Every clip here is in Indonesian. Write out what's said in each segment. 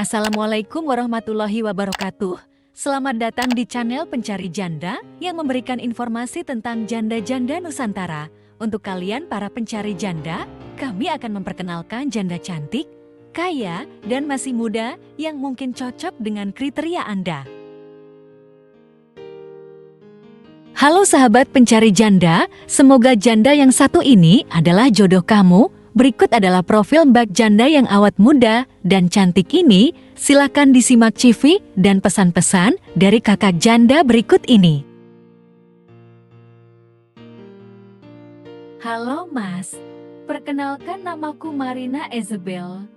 Assalamualaikum warahmatullahi wabarakatuh. Selamat datang di channel Pencari Janda yang memberikan informasi tentang janda-janda Nusantara. Untuk kalian para pencari janda, kami akan memperkenalkan janda cantik, kaya, dan masih muda yang mungkin cocok dengan kriteria Anda. Halo sahabat pencari janda, semoga janda yang satu ini adalah jodoh kamu. Berikut adalah profil Mbak Janda yang awet muda dan cantik ini. Silakan disimak CV dan pesan-pesan dari kakak janda berikut ini. Halo Mas, perkenalkan namaku Marina Isabel.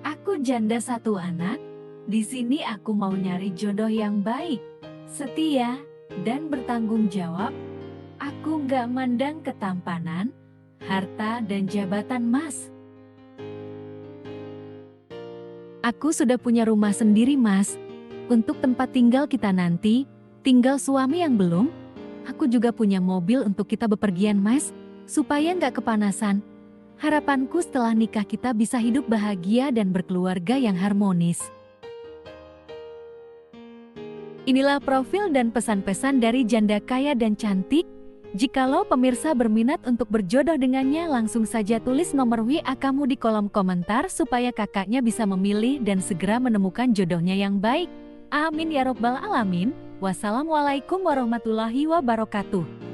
Aku janda satu anak. Di sini aku mau nyari jodoh yang baik, setia, dan bertanggung jawab. Aku nggak mandang ketampanan, harta, dan jabatan Mas. Aku sudah punya rumah sendiri Mas. Untuk tempat tinggal kita nanti, tinggal suami yang belum. Aku juga punya mobil untuk kita bepergian Mas, supaya nggak kepanasan. Harapanku setelah nikah kita bisa hidup bahagia dan berkeluarga yang harmonis. Inilah profil dan pesan-pesan dari janda kaya dan cantik. Jikalau pemirsa berminat untuk berjodoh dengannya, langsung saja tulis nomor WA kamu di kolom komentar supaya kakaknya bisa memilih dan segera menemukan jodohnya yang baik. Amin ya robbal alamin. Wassalamualaikum warahmatullahi wabarakatuh.